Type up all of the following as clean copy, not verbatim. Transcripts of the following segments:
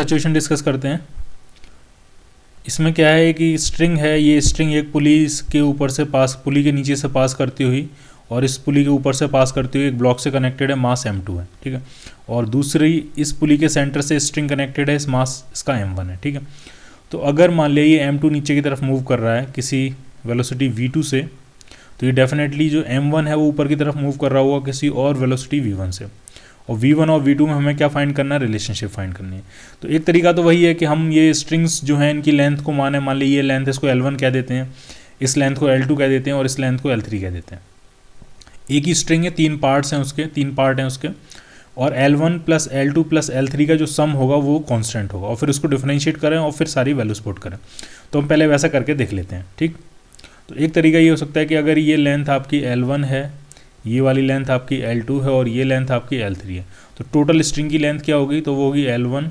Situation discuss करते हैं। इसमें क्या है कि स्ट्रिंग है, ये स्ट्रिंग एक पुली के ऊपर से पास, पुली के नीचे से पास करती हुई और इस पुली के ऊपर से पास करती हुई एक ब्लॉक से कनेक्टेड है, मास m2 है, ठीक है। और दूसरी इस पुली के सेंटर से स्ट्रिंग कनेक्टेड है, इस मास इसका m1 है, ठीक है। तो अगर मान लिया ये m2 नीचे की तरफ मूव कर रहा है किसी वेलोसिटी v2 से, तो ये डेफिनेटली जो m1 है वो ऊपर की तरफ मूव कर रहा होगा किसी और वेलोसिटी v1 से। और v1 और v2 में हमें क्या फाइंड करना है, रिलेशनशिप फाइंड करनी है। तो एक तरीका तो वही है कि हम ये स्ट्रिंग्स जो हैं इनकी लेंथ को माने, मान ली ये लेंथ इसको L1 कह देते हैं, इस लेंथ को L2 कह देते हैं और इस लेंथ को L3 कह देते हैं। एक ही स्ट्रिंग है, 3 पार्ट्स हैं उसके, 3 पार्ट हैं उसके, और L1 plus L2 plus L3 का जो सम होगा वो कांस्टेंट होगा, और फिर उसको डिफरेंशिएट करें और फिर सारी वैल्यूज पुट करें। तो हम पहले वैसा करके देख लेते हैं, ठीक। तो एक तरीका ये हो सकता है कि अगर ये लेंथ आपकी L1 है, ये वाली लेंथ आपकी L2 है और ये लेंथ आपकी L3 है, तो टोटल स्ट्रिंग की लेंथ क्या होगी, तो वो होगी L1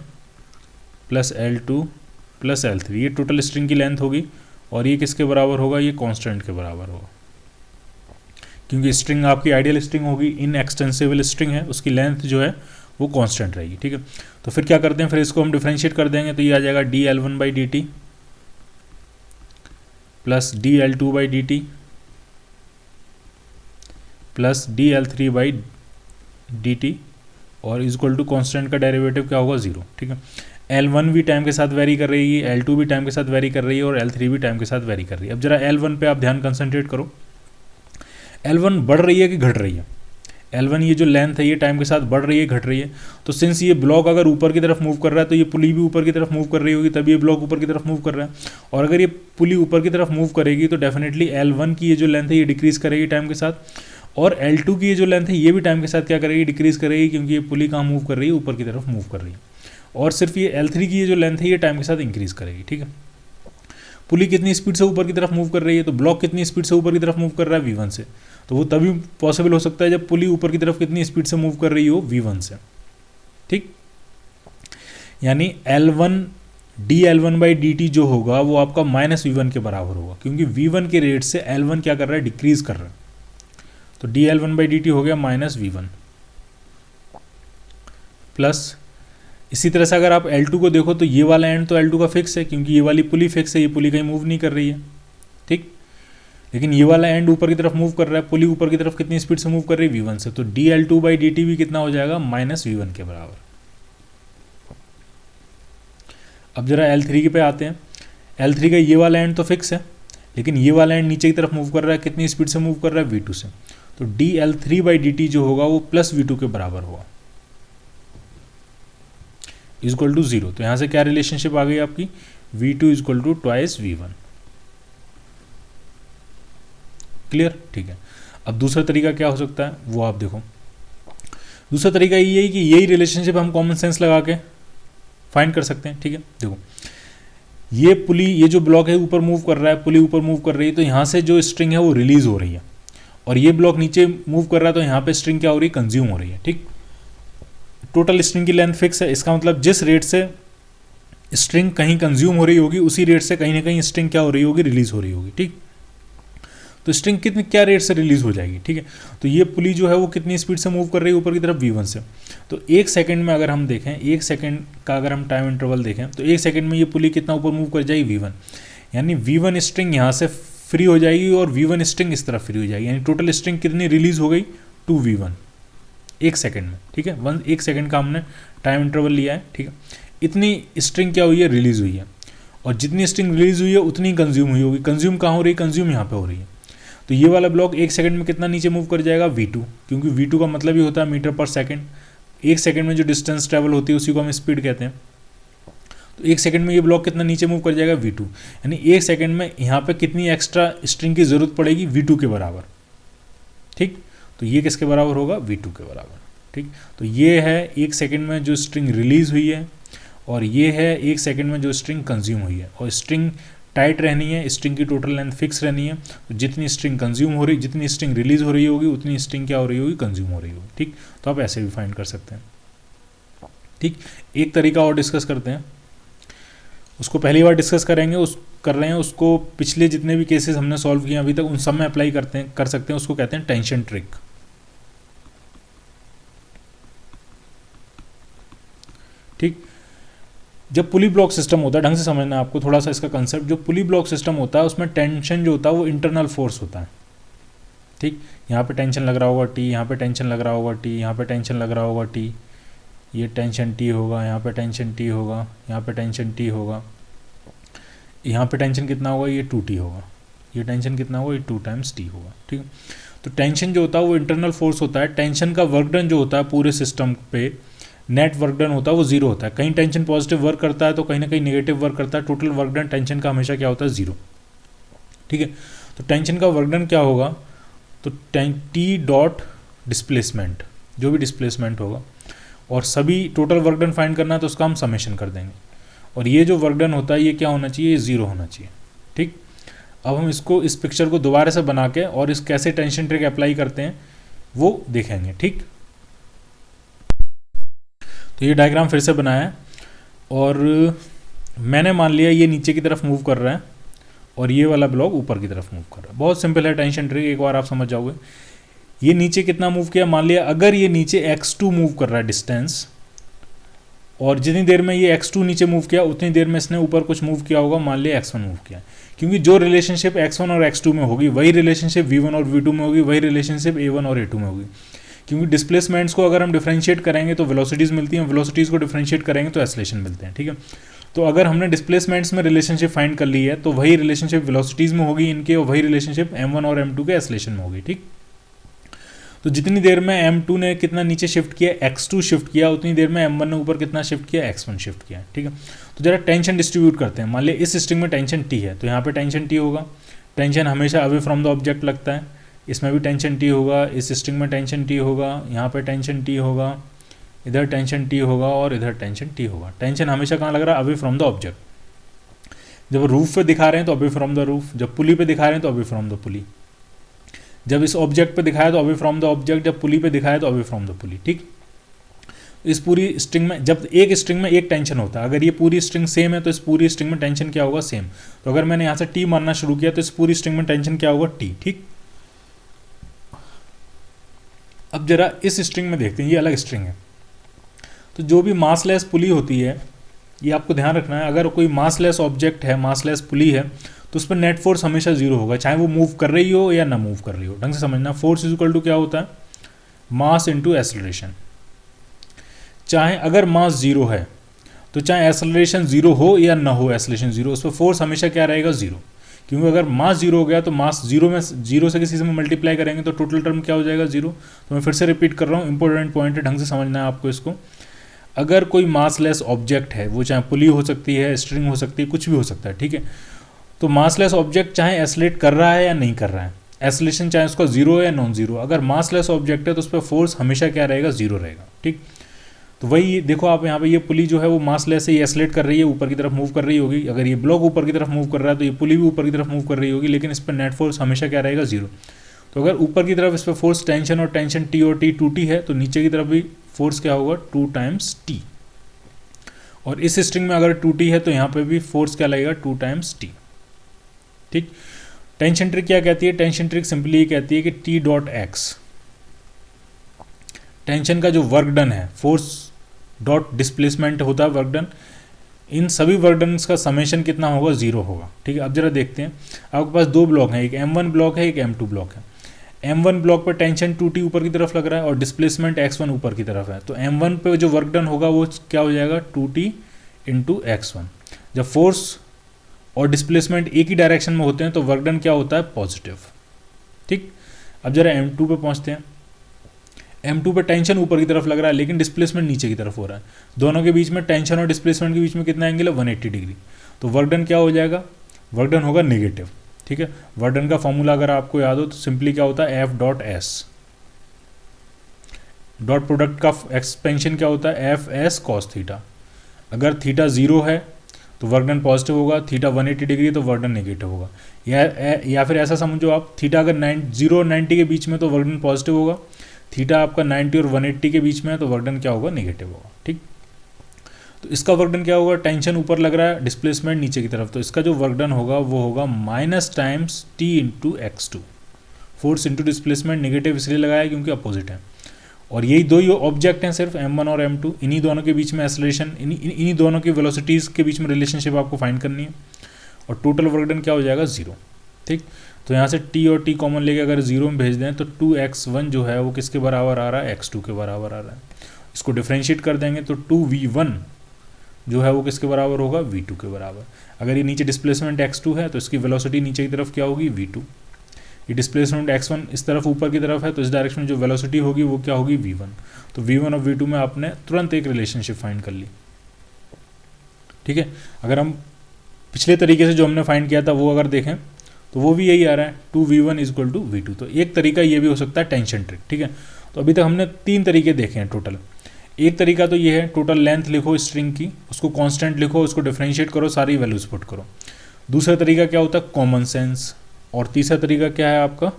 plus L2 plus L3, ये टोटल स्ट्रिंग की लेंथ होगी। और ये किसके बराबर होगा, ये कांस्टेंट के बराबर होगा, क्योंकि स्ट्रिंग आपकी आइडियल स्ट्रिंग होगी, इन एक्सटेंसिबल स्ट्रिंग है, उसकी लेंथ जो है वो कांस्टेंट रहेगी, ठीक है। तो फिर क्या करते हैं, फिर इसको हम डिफरेंशिएट कर देंगे, तो ये आ जाएगा dL1/dt plus dL2/dt plus dL3/dt और इक्वल टू कॉन्स्टेंट का डेरिवेटिव क्या होगा, 0, ठीक है। L1 भी टाइम के साथ वेरी कर रही है, L2 भी टाइम के साथ वेरी कर रही है और L3 भी टाइम के साथ वेरी कर रही है। अब जरा L1 पे आप ध्यान कंसंट्रेट करो, L1 बढ़ रही है कि घट रही है। L1 ये जो लेंथ है ये टाइम के साथ बढ़ रही है, घट रही है। तो सिंस ये ब्लॉक अगर ऊपर की तरफ मूव कर रहा है तो ये पुली भी ऊपर की तरफ मूव कर रही होगी, तभी ये ब्लॉक ऊपर की तरफ मूव कर रहा है। और अगर ये पुली ऊपर की तरफ मूव करेगी तो डेफिनेटली L1 की ये जो लेंथ है ये डिक्रीज करेगी टाइम के साथ, और L2 की ये जो लेंथ है ये भी टाइम के साथ क्या करेगी, डिक्रीज करेगी, क्योंकि ये पुली कहाँ मूव कर रही है, ऊपर की तरफ मूव कर रही है। और सिर्फ ये L3 की ये जो लेंथ है ये टाइम के साथ इंक्रीज करेगी, ठीक है। पुली कितनी स्पीड से ऊपर की तरफ मूव कर रही है, तो ब्लॉक कितनी स्पीड से ऊपर की तरफ मूव कर रहा है, v1 से। तो वो तभी पॉसिबल हो सकता है जब पुली ऊपर की तरफ कितनी स्पीड से मूव कर रही हो, v1 से, ठीक। यानी L1 dL1/dt जो होगा वो आपका -v1 के बराबर होगा, क्योंकि v1 के रेट से L1 क्या कर रहा है, डिक्रीज कर रहा है। तो dL1/dt हो गया -v1 प्लस, इसी तरह से अगर आप L2 को देखो तो ये वाला एंड तो L2 का फिक्स है, क्योंकि ये वाली पुली फिक्स है, ये पुली कहीं मूव नहीं कर रही है, ठीक। लेकिन ये वाला एंड ऊपर की तरफ मूव कर रहा है, पुली ऊपर की तरफ कितनी स्पीड से मूव कर रही है, v1 से। तो dL2/dt भी कितना हो जाएगा, -v1 के बराबर। अब जरा L3 पे आते हैं। L3 का ये वाला एंड तो फिक्स है, लेकिन ये वाला एंड नीचे की तरफ मूव कर रहा है, कितनी स्पीड से मूव कर रहा है, v2 से। तो dL3/dt जो होगा वो +v2 के बराबर होगा, इक्वल टू 0। तो यहां से क्या रिलेशनशिप आ गई आपकी, v2 equal to twice v1। Clear, ठीक है। अब दूसरा तरीका क्या हो सकता है वो आप देखो। दूसरा तरीका ये है कि यही रिलेशनशिप हम कॉमन सेंस लगा के फाइंड कर सकते हैं, ठीक है। देखो ये पुली, ये जो ब्लॉक है ऊपर मूव कर रहा है, पुली ऊपर मूव कर रही है, तो यहाँ से जो स्ट्रिंग है वो रिलीज हो रही है, और ये ब्लॉक नीचे मूव कर रहा है तो यहाँ पे स्ट्रिंग क्या हो रही है, कंज्यूम हो रही है, ठीक। टोटल स्ट्रिंग की लेंथ फिक्स है, इसका मतलब जिस रेट से स्ट्रिंग कहीं कंज्यूम हो रही होगी उसी रेट से कहीं ना कहीं स्ट्रिंग क्या हो रही होगी, रिलीज हो रही होगी, ठीक। तो स्ट्रिंग कितनी क्या रेट से रिलीज हो जाएगी, ठीक है। तो ये पुली जो है वो कितनी स्पीड से मूव कर रही है, ऊपर की तरफ v1 से। तो 1 सेकंड में अगर हम देखें, 1 सेकंड का अगर हम टाइम इंटरवल देखें तो 1 सेकंड में ये पुली कितना ऊपर मूव कर जाएगी, v1। यानी v1 स्ट्रिंग यहाँ से फ्री हो जाएगी और v1 स्ट्रिंग इस तरफ फ्री हो जाएगी, यानी टोटल स्ट्रिंग कितनी रिलीज हो गई, 2v1 1 सेकंड में, ठीक है। 1 सेकंड का हमने टाइम इंटरवल लिया है, ठीक है। इतनी स्ट्रिंग क्या हुई है, रिलीज हुई है, और जितनी स्ट्रिंग रिलीज हुई है उतनी कंज्यूम हुई होगी। कंज्यूम कहाँ हो रही है, कंज्यूम यहाँ पे हो रही है। तो ये वाला ब्लॉक 1 सेकंड में कितना नीचे मूव कर जाएगा, v2, क्योंकि v2 का मतलब ही होता है मीटर पर सेकंड। 1 सेकंड में जो डिस्टेंस ट्रेवल होती है उसी को हम स्पीड कहते हैं। तो 1 सेकंड में ये ब्लॉक कितना नीचे मूव कर जाएगा, v2। यानी 1 सेकंड में यहाँ पे कितनी एक्स्ट्रा स्ट्रिंग की जरूरत पड़ेगी, v2 के बराबर, ठीक। तो ये किसके बराबर होगा, v2 के बराबर, ठीक। तो ये है 1 सेकंड में जो स्ट्रिंग रिलीज हुई है, और ये है 1 सेकंड में जो स्ट्रिंग कंज्यूम हुई है। और स्ट्रिंग टाइट रहनी है, स्ट्रिंग की टोटल लेंथ फिक्स रहनी है। तो जितनी स्ट्रिंग कंज्यूम हो रही, जितनी स्ट्रिंग रिलीज हो रही होगी उतनी स्ट्रिंग क्या हो रही होगी, कंज्यूम हो रही होगी, ठीक। तो आप ऐसे भी फाइंड कर सकते हैं, ठीक। एक तरीका और डिस्कस करते हैं, उसको पहली बार डिस्कस करेंगे, कर रहे हैं उसको पिछले जितने भी केसेस हमने सॉल्व किए अभी तक उन सब में अप्लाई कर सकते हैं। उसको कहते हैं टेंशन ट्रिक, ठीक। जब पुली ब्लॉक सिस्टम होता है, ढंग से समझना है आपको थोड़ा सा इसका कंसेप्ट, जो पुली ब्लॉक सिस्टम होता है उसमें टेंशन जो होता है वो इंटरनल फोर्स होता है, ठीक। यहाँ पे टेंशन लग रहा होगा टी, यहाँ पे टेंशन लग रहा होगा टी, यहाँ पे टेंशन लग रहा होगा टी, ये टेंशन टी होगा, यहाँ पे टेंशन टी होगा, यहाँ पे टेंशन टी होगा, यहाँ पे टेंशन कितना होगा, ये 2t होगा, ये टेंशन कितना होगा, ये 2 टाइम्स टी होगा, ठीक है। तो टेंशन जो होता है वो इंटरनल फोर्स होता है। टेंशन का वर्क डन जो होता है पूरे सिस्टम पे, नेट वर्क डन होता है वो जीरो होता है। कहीं टेंशन पॉजिटिव वर्क करता है तो कहीं ना कहीं नेगेटिव वर्क करता है। टोटल वर्क डन टेंशन का हमेशा क्या होता है, जीरो, ठीक है। तो टेंशन का वर्क डन क्या होगा, तो टी डॉट डिस्प्लेसमेंट, जो भी डिस्प्लेसमेंट होगा, और सभी टोटल वर्क डन फाइंड करना है तो उसका हम समेशन कर देंगे, और ये जो वर्क डन होता है ये क्या होना चाहिए, ये जीरो होना चाहिए, ठीक। अब हम इसको, इस पिक्चर को दोबारा से बना के और इस कैसे टेंशन ट्रिक अप्लाई करते हैं वो देखेंगे, ठीक। तो ये डायग्राम फिर से बनाया है और मैंने मान लिया ये नीचे की तरफ मूव कर रहा है और ये वाला ब्लॉक ऊपर की तरफ मूव कर रहा है। बहुत सिंपल है टेंशन ट्रिक, एक बार आप समझ जाओगे। ये नीचे कितना मूव किया, मान लिया अगर ये नीचे x2 मूव कर रहा है डिस्टेंस, और जितनी देर में ये x2 नीचे मूव किया उतनी देर में इसने ऊपर कुछ मूव किया होगा, मान लिया x1 मूव किया, क्योंकि जो रिलेशनशिप x1 और x2 में होगी वही रिलेशनशिप v1 और v2 में होगी, वही रिलेशनशिप a1 और a2 में होगी। क्योंकि डिस्प्लेसमेंट्स को अगर हम डिफरेंशिएट करेंगे तो वेलोसिटीज़ मिलती हैं, वेलोसिटीज़ को डिफरेंशिएट करेंगे तो एक्सेलरेशन मिलते हैं, ठीक है। तो अगर हमने डिस्प्लेसमेंट्स में रिलेशनशिप फाइंड कर ली है तो वही रिलेशनशिप वेलोसिटीज़ में होगी इनके, और वही रिलेशनशिप m1 और m2 के एक्सेलरेशन में होगी, ठीक। तो जितनी देर में m2 ने कितना नीचे शिफ्ट किया, x2 शिफ्ट किया, उतनी देर में m1 ने ऊपर कितना शिफ्ट किया, x1 शिफ्ट किया, ठीक है। तो जरा टेंशन डिस्ट्रीब्यूट करते हैं। मान लिया इस स्ट्रिंग में टेंशन t है तो यहाँ पे टेंशन t होगा। टेंशन हमेशा अवे फ्रॉम द ऑब्जेक्ट लगता है, इसमें भी टेंशन t होगा, इस स्ट्रिंग में टेंशन t होगा, यहाँ पे टेंशन t होगा, इधर टेंशन t होगा और इधर टेंशन t होगा। टेंशन हमेशा कहाँ लग रहा है, अवे फ्रॉम द ऑब्जेक्ट। जब रूफ पे दिखा रहे हैं तो अवे फ्रॉम द रूफ, जब पुली पे दिखा रहे हैं तो अवे फ्रॉम द पुली, जब इस ऑब्जेक्ट पे दिखाया तो अवे फ्रॉम द ऑब्जेक्ट, जब पुली पे दिखाया तो अवे फ्रॉम द पुली, ठीक। इस पूरी स्ट्रिंग में, जब एक स्ट्रिंग में एक टेंशन होता है, अगर ये पूरी स्ट्रिंग सेम है तो इस पूरी स्ट्रिंग में टेंशन क्या होगा, सेम। तो अगर मैंने यहाँ से टी मानना शुरू किया तो इस पूरी स्ट्रिंग में टेंशन क्या होगा, टी, ठीक। अब जरा इस स्ट्रिंग में देखते हैं, ये अलग स्ट्रिंग है। तो जो भी मासलेस पुली होती है, ये आपको ध्यान रखना है, अगर कोई मासलेस ऑब्जेक्ट है, मासलेस पुली है, तो उस पर नेट फोर्स हमेशा जीरो होगा, चाहे वो मूव कर रही हो या ना मूव कर रही हो। ढंग से समझना, फोर्स इज इक्वल टू क्या होता है, मास इनटू एक्सेलरेशन। चाहे अगर मास जीरो है तो चाहे एक्सेलरेशन जीरो हो या ना हो, एक्सेलरेशन जीरो, उस पर फोर्स हमेशा क्या रहेगा, जीरो। क्योंकि अगर मास जीरो हो गया तो मास जीरो में, जीरो से किसी से मल्टीप्लाई करेंगे तो टोटल टर्म क्या हो जाएगा, जीरो। तो मैं फिर से रिपीट कर रहा हूँ, इंपॉर्टेंट पॉइंट है, ढंग से समझना है आपको इसको। अगर कोई मासलेस ऑब्जेक्ट है, वो चाहे पुली हो सकती है, स्ट्रिंग हो सकती है, कुछ भी हो सकता है, ठीक है। तो मासलेस ऑब्जेक्ट चाहे एस्लेट कर रहा है या नहीं कर रहा है, एस्लेशन चाहे उसका जीरो है या नॉन जीरो, अगर मासलेस ऑब्जेक्ट है तो उस पर फोर्स हमेशा क्या रहेगा, जीरो रहेगा, ठीक। तो वही देखो आप यहाँ पे, ये पुली जो है वो मासलेस है, ये एस्लेट कर रही है, ऊपर की तरफ मूव कर रही होगी। अगर ये ब्लॉक ऊपर की तरफ मूव कर रहा है तो ये पुली भी ऊपर की तरफ मूव कर रही होगी, लेकिन इस पर नेट फोर्स हमेशा क्या रहेगा, जीरो। तो अगर ऊपर की तरफ इस पर फोर्स टेंशन और टेंशन टी और टी 2t है तो नीचे की तरफ भी फोर्स क्या होगा, 2 टाइम्स टी। और इस स्ट्रिंग में अगर 2t है तो यहाँ पे भी फोर्स क्या लगेगा, 2 टाइम्स टी, ठीक। टेंशन ट्रिक क्या कहती है, टेंशन ट्रिक सिंपली ये कहती है कि टी डॉट एक्स, टेंशन का जो वर्क डन है, फोर्स डॉट डिस्प्लेसमेंट होता है वर्क डन, इन सभी वर्क डन का समेशन कितना होगा, जीरो होगा, ठीक है। अब जरा देखते हैं, आपके पास दो ब्लॉक हैं, एक m1 ब्लॉक है, एक m2 ब्लॉक है। m1 ब्लॉक पर टेंशन 2t ऊपर की तरफ लग रहा है और डिस्प्लेसमेंट x1 ऊपर की तरफ है, तो m1 पे जो वर्क डन होगा वो क्या हो जाएगा, 2t इंटू x1। जब फोर्स और डिस्प्लेसमेंट एक ही डायरेक्शन में होते हैं तो वर्क डन क्या होता है, पॉजिटिव, ठीक। अब जरा m2 पे पहुंचते हैं। m2 पे टेंशन ऊपर की तरफ लग रहा है लेकिन डिस्प्लेसमेंट नीचे की तरफ हो रहा है, दोनों के बीच में, टेंशन और डिस्प्लेसमेंट के बीच में कितना एंगल है, 180 डिग्री। तो वर्क डन क्या हो जाएगा, वर्क डन होगा नेगेटिव, ठीक है। वर्क डन का फॉर्मूला अगर आपको याद हो तो सिंपली क्या होता है, F dot S, dot product का एक्सपेंशन क्या होता है, एफ एस कॉस थीटा। अगर थीटा जीरो है तो वर्क डन पॉजिटिव होगा, थीटा 180 डिग्री तो वर्क डन नेगेटिव होगा। या फिर ऐसा समझो आप, थीटा अगर 0 और 90 के बीच में तो वर्क डन पॉजिटिव होगा, थीटा आपका 90 और 180 के बीच में है तो वर्क डन क्या होगा, नेगेटिव होगा, ठीक। तो इसका वर्क डन क्या होगा, टेंशन ऊपर लग रहा है, डिस्प्लेसमेंट नीचे की तरफ, तो इसका जो वर्क डन होगा वो होगा minus times T into x2। Force into displacement negative इसलिए लगाया क्योंकि अपोजिट है, और यही दो ही ऑब्जेक्ट हैं सिर्फ m1 और m2, इन्हीं दोनों के बीच में एक्सेलरेशन, इन्हीं दोनों की वेलोसिटीज़ के बीच में रिलेशनशिप आपको फाइंड करनी है, और टोटल वर्क डन क्या हो जाएगा 0। ठीक, तो यहाँ से t और t कॉमन लेके अगर 0 में भेज दें तो 2x1 जो है वो किसके बराबर आ रहा है, x2 के बराबर आ रहा है। इसको डिफ्रेंशिएट कर देंगे तो 2v1 जो है वो किसके बराबर होगा, v2 के बराबर। अगर ये नीचे डिस्प्लेसमेंट x2 है तो इसकी वेलोसिटी नीचे की तरफ क्या होगी, v2। ये डिस्प्लेसमेंट x1 इस तरफ ऊपर की तरफ है तो इस डायरेक्शन में जो वेलोसिटी होगी वो क्या होगी, v1। तो v1 और v2 में आपने तुरंत एक रिलेशनशिप फाइंड कर ली। ठीक है, अगर हम पिछले तरीके से जो हमने फाइंड किया था वो अगर देखें तो वो भी यही आ रहा है, 2v1 इक्वल टू v2। तो एक तरीका ये भी हो सकता है टेंशन ट्रिक। ठीक है, तो अभी तक हमने 3 तरीके देखे हैं टोटल। एक तरीका तो ये है, टोटल लेंथ लिखो स्ट्रिंग की, उसको कांस्टेंट लिखो, उसको डिफरेंशिएट करो, सारी वैल्यूज पुट करो। दूसरा तरीका क्या होता है, कॉमन सेंस। और तीसरा तरीका क्या है आपका,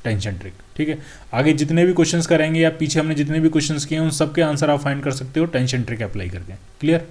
टेंशन ट्रिक। ठीक है, आगे जितने भी क्वेश्चंस करेंगे या पीछे हमने जितने भी क्वेश्चंस किए हैं उन सब के आंसर आप फाइंड कर सकते हो टेंशन ट्रिक अप्लाई करके। क्लियर।